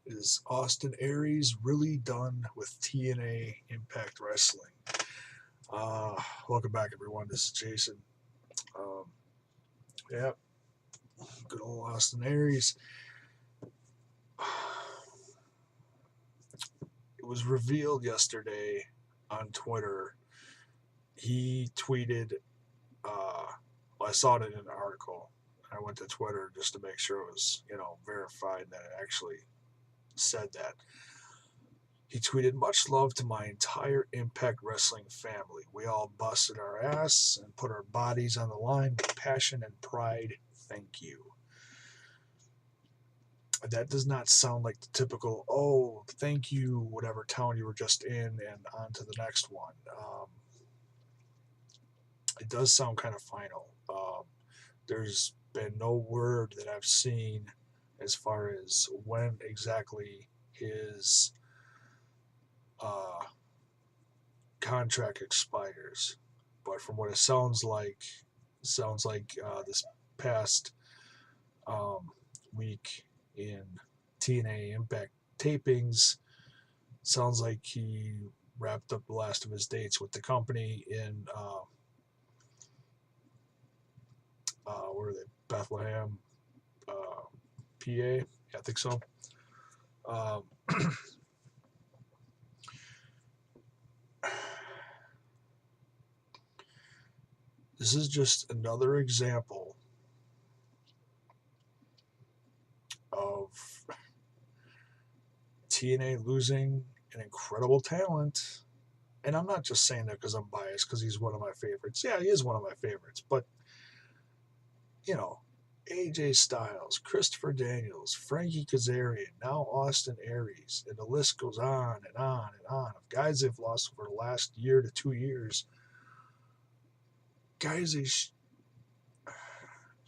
Is Austin Aries really done with TNA Impact Wrestling? Welcome back, everyone. This is Jason. Um, yeah, good old Austin Aries. It was revealed yesterday on Twitter. He tweeted, well, I saw it in an article. I went to Twitter just to make sure it was, verified that it actually said that. He tweeted, "Much love to my entire Impact Wrestling family. We all busted our ass and put our bodies on the line with passion and pride. Thank you." That does not sound like the typical, "oh, thank you, whatever town you were just in, and on to the next one." It does sound kind of final. There's been no word that I've seen as far as when exactly his uh, contract expires. But from what it sounds like this past um, week in TNA Impact tapings, sounds like he wrapped up the last of his dates with the company in where are they? Bethlehem, PA. Yeah, I think so. Um, this is just another example of TNA losing an incredible talent. And I'm not just saying that because I'm biased, because he's one of my favorites. Yeah, he is one of my favorites. But, you know, AJ Styles, Christopher Daniels, Frankie Kazarian, now Austin Aries, and the list goes on and on and on of guys they've lost over the last year to 2 years. Guys,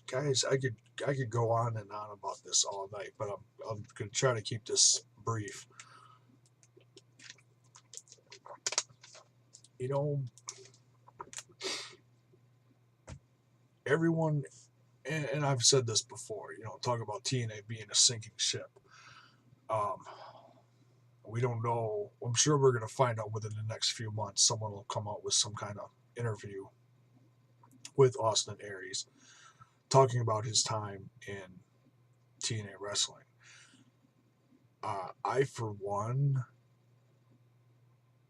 guys, I could go on and on about this all night, but I'm gonna try to keep this brief. You know, everyone, and I've said this before. Talk about TNA being a sinking ship. Um, we don't know. I'm sure we're gonna find out within the next few months. Someone will come out with some kind of interview with Austin Aries talking about his time in TNA wrestling. I, for one,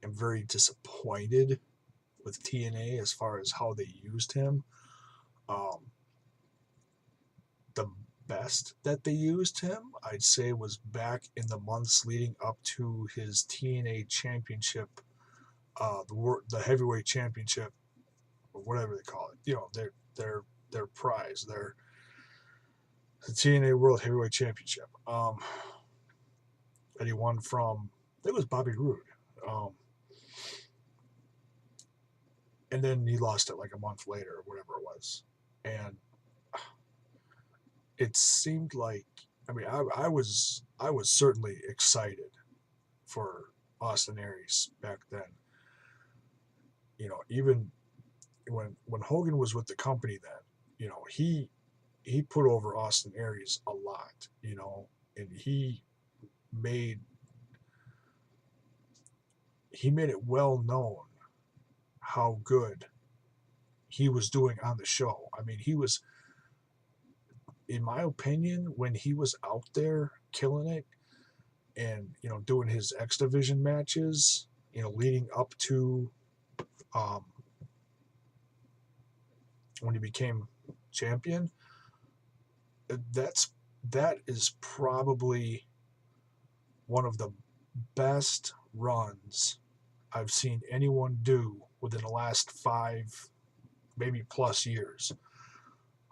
am very disappointed with TNA as far as how they used him. Um, the best that they used him, I'd say, was back in the months leading up to his TNA championship, the heavyweight championship, or whatever they call it. Their prize, the TNA World Heavyweight Championship. That he won from, it was Bobby Roode. Um, and then he lost it like a month later or whatever it was. And it seemed like, I was certainly excited for Austin Aries back then. Even when Hogan was with the company then, he put over Austin Aries a lot, and made he made it well known how good he was doing on the show. I mean, he was, in my opinion, when he was out there killing it and doing his X Division matches, leading up to um, when he became champion, that is probably one of the best runs I've seen anyone do within the last 5, maybe plus years.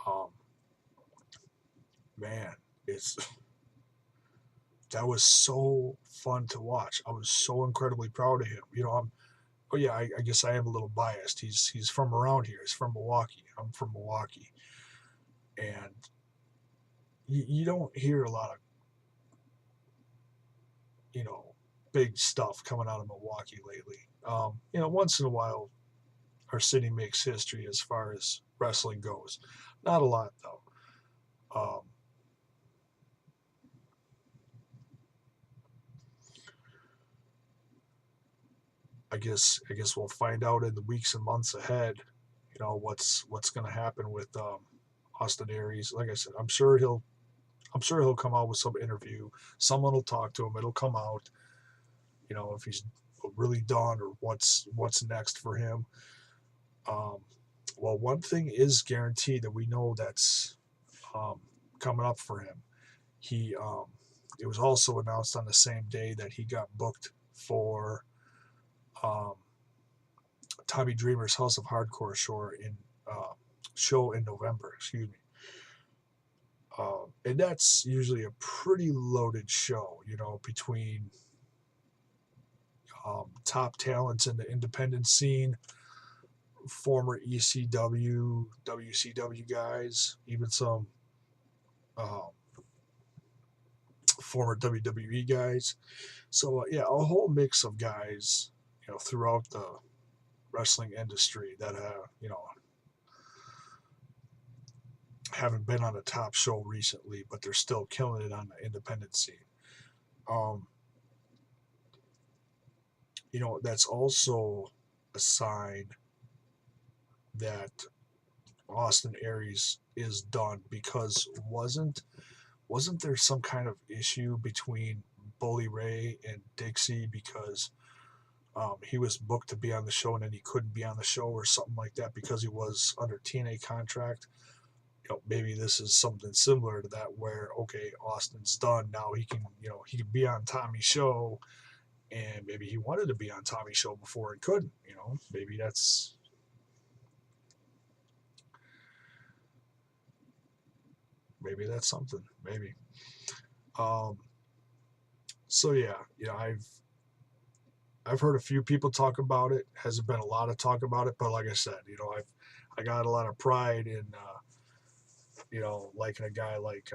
Um, man, it's that was so fun to watch. I was so incredibly proud of him. Oh yeah, I guess I am a little biased. He's from around here. He's from Milwaukee. I'm from Milwaukee, and you don't hear a lot of you know big stuff coming out of Milwaukee lately. Once in a while, our city makes history as far as wrestling goes. Not a lot though. Um, I guess we'll find out in the weeks and months ahead. What's going to happen with Austin Aries. Like I said, I'm sure he'll come out with some interview. Someone will talk to him. It'll come out. If he's really done or what's next for him. Um, well, one thing is guaranteed that we know that's um, coming up for him. He it was also announced on the same day that he got booked for um, Tommy Dreamer's House of Hardcore show in November. Excuse me. And that's usually a pretty loaded show, between top talents in the independent scene, former ECW, WCW guys, even some um, former WWE guys. So yeah, a whole mix of guys, throughout the wrestling industry that haven't been on a top show recently, but they're still killing it on the independent scene. Um, that's also a sign that Austin Aries is done because wasn't there some kind of issue between Bully Ray and Dixie because he was booked to be on the show and then he couldn't be on the show or something like that because he was under TNA contract? Maybe this is something similar to that where, okay, Austin's done. Now he can be on Tommy's show, and maybe he wanted to be on Tommy's show before he couldn't. Maybe that's something. Maybe. Um, so yeah, I've heard a few people talk about it. Hasn't been a lot of talk about it, but like I said, I got a lot of pride in liking a guy like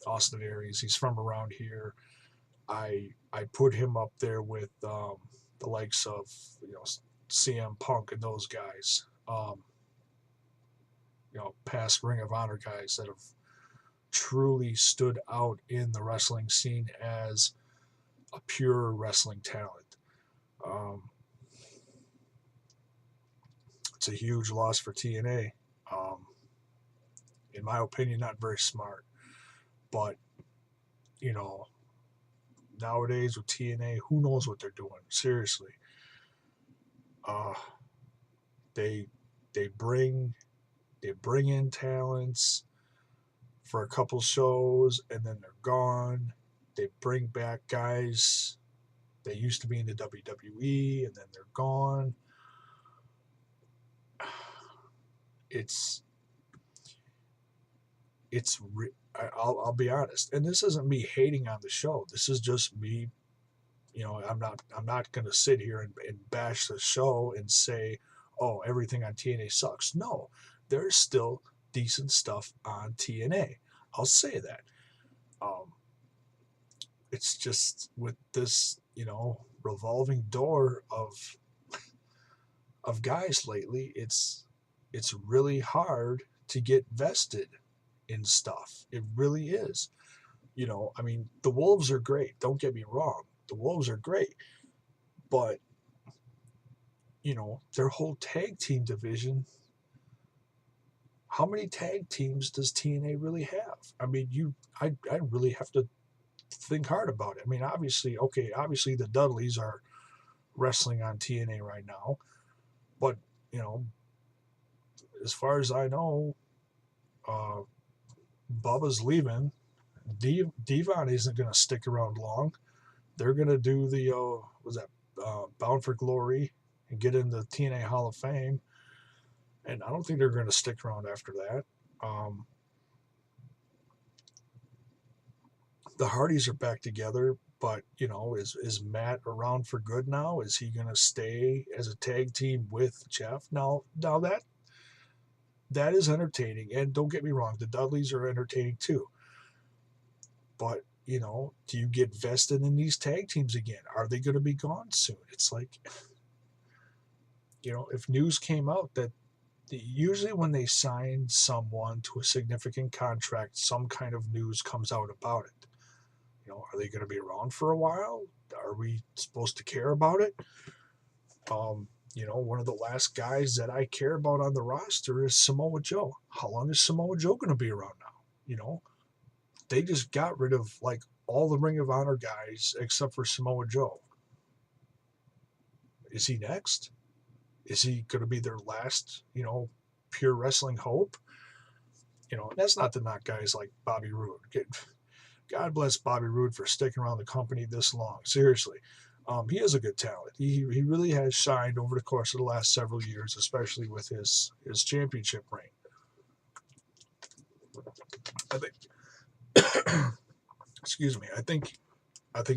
Austin Aries. He's from around here. I put him up there with the likes of CM Punk and those guys. Past Ring of Honor guys that have truly stood out in the wrestling scene as a pure wrestling talent. Um, it's a huge loss for TNA. Um, in my opinion, not very smart. But, you know, nowadays with TNA, who knows what they're doing? Seriously. Uh, they they bring they bring in talents for a couple shows and then they're gone. They bring back guys that used to be in the WWE and then they're gone. It's it's I'll be honest, and this isn't me hating on the show. This is just me. I'm not going to sit here and bash the show and say, oh, everything on TNA sucks. No, there's still decent stuff on TNA. I'll say that. Um, it's just with this, revolving door of guys lately, it's really hard to get vested in stuff. It really is. I mean, the Wolves are great. Don't get me wrong. The Wolves are great. But, their whole tag team division, how many tag teams does TNA really have? I mean, I really have to think hard about it. I mean, obviously the Dudleys are wrestling on TNA right now. But, you know, as far as I know, uh, Bubba's leaving. Devon isn't going to stick around long. They're going to do the was that Bound for Glory and get in the TNA Hall of Fame, and I don't think they're going to stick around after that. The Hardys are back together, but is Matt around for good now? Is he going to stay as a tag team with Jeff? Now that is entertaining, and don't get me wrong, the Dudleys are entertaining too. But do you get vested in these tag teams again? Are they going to be gone soon? It's like, if news came out that usually when they sign someone to a significant contract, some kind of news comes out about it. Are they going to be around for a while? Are we supposed to care about it? One of the last guys that I care about on the roster is Samoa Joe. How long is Samoa Joe going to be around now? They just got rid of like all the Ring of Honor guys except for Samoa Joe. Is he next? Is he going to be their last, pure wrestling hope? That's not to knock guys like Bobby Roode. God bless Bobby Roode for sticking around the company this long. Seriously. He is a good talent. He really has shined over the course of the last several years, especially with his championship reign. I think, excuse me. I think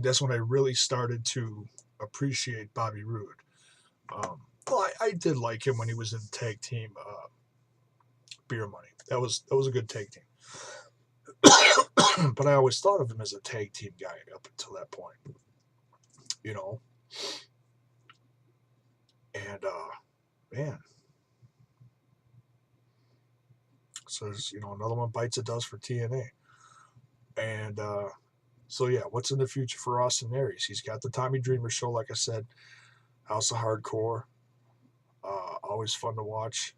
that's when I really started to appreciate Bobby Roode. Well, I did like him when he was in the tag team Beer Money. That was a good tag team. But I always thought of him as a tag team guy up until that point. And man, so another one bites the dust for TNA. And so yeah, what's in the future for Austin Aries? He's got the Tommy Dreamer show, like I said, House of Hardcore. Always fun to watch.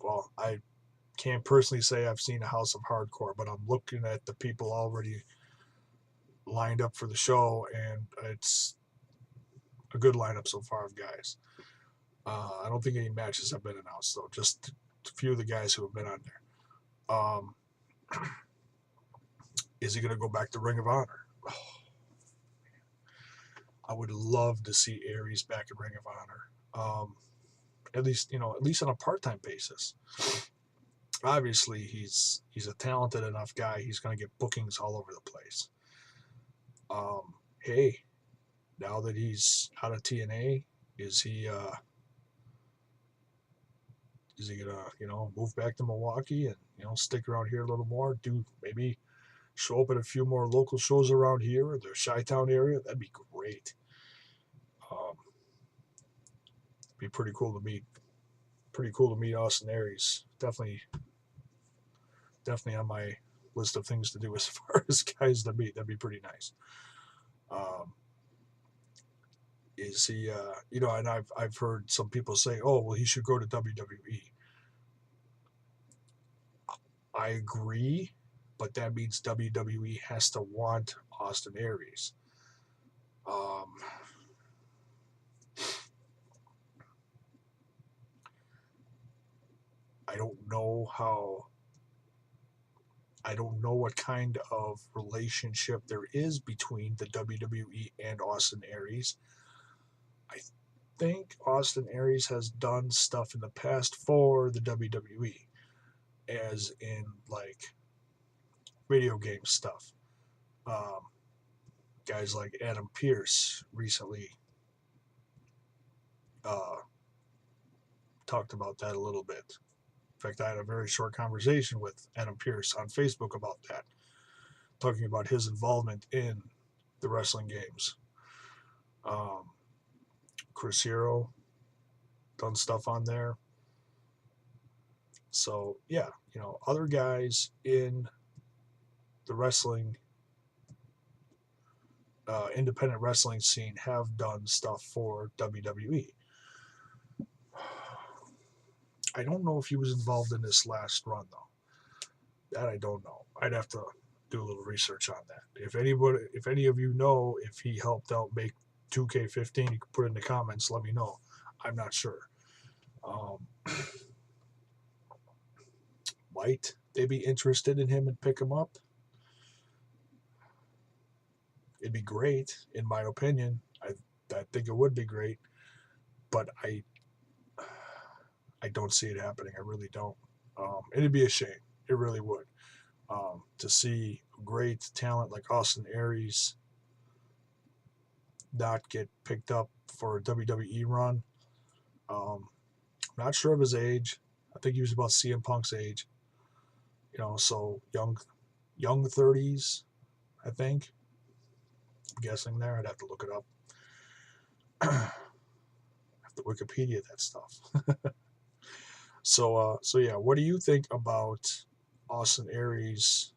Well, I can't personally say I've seen a House of Hardcore, but I'm looking at the people already lined up for the show, and it's a good lineup so far of guys. I don't think any matches have been announced, though. Just a few of the guys who have been on there. Is he going to go back to Ring of Honor? Oh, I would love to see Aries back in Ring of Honor. At least on a part-time basis. Obviously, he's a talented enough guy. He's going to get bookings all over the place. Hey, now that he's out of TNA, is he gonna move back to Milwaukee and stick around here a little more? Do maybe show up at a few more local shows around here or the Chi-Town area? That'd be great. Be pretty cool to meet. Pretty cool to meet Austin Aries. Definitely on my list of things to do as far as guys to meet. That'd be pretty nice. Is he? And I've heard some people say, "Oh, well, he should go to WWE." I agree, but that means WWE has to want Austin Aries. I don't know what kind of relationship there is between the WWE and Austin Aries. I think Austin Aries has done stuff in the past for the WWE, as in like video game stuff. Guys like Adam Pearce recently talked about that a little bit. In fact, I had a very short conversation with Adam Pearce on Facebook about that, talking about his involvement in the wrestling games. Chris Hero done stuff on there. So yeah, other guys in the wrestling, independent wrestling scene have done stuff for WWE. I don't know if he was involved in this last run though. That I don't know. I'd have to do a little research on that. If any of you know if he helped out make 2K15, you can put it in the comments. Let me know. I'm not sure. Might they be interested in him and pick him up? It'd be great, in my opinion. I think it would be great, but I don't see it happening. I really don't. It'd be a shame. It really would. To see great talent like Austin Aries not get picked up for a WWE run. I'm not sure of his age. I think he was about CM Punk's age. So young 30s, I think. I'm guessing there. I'd have to look it up. I have to Wikipedia that stuff. So yeah, what do you think about Austin Aries?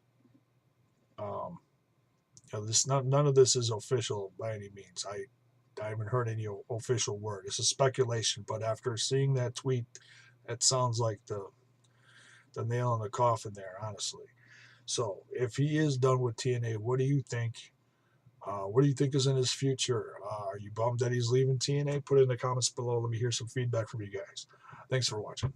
None of this is official by any means. I haven't heard any official word. It's a speculation, but after seeing that tweet, that sounds like the nail in the coffin there, honestly. So if he is done with TNA, what do you think? What do you think is in his future? Are you bummed that he's leaving TNA? Put it in the comments below. Let me hear some feedback from you guys. Thanks for watching.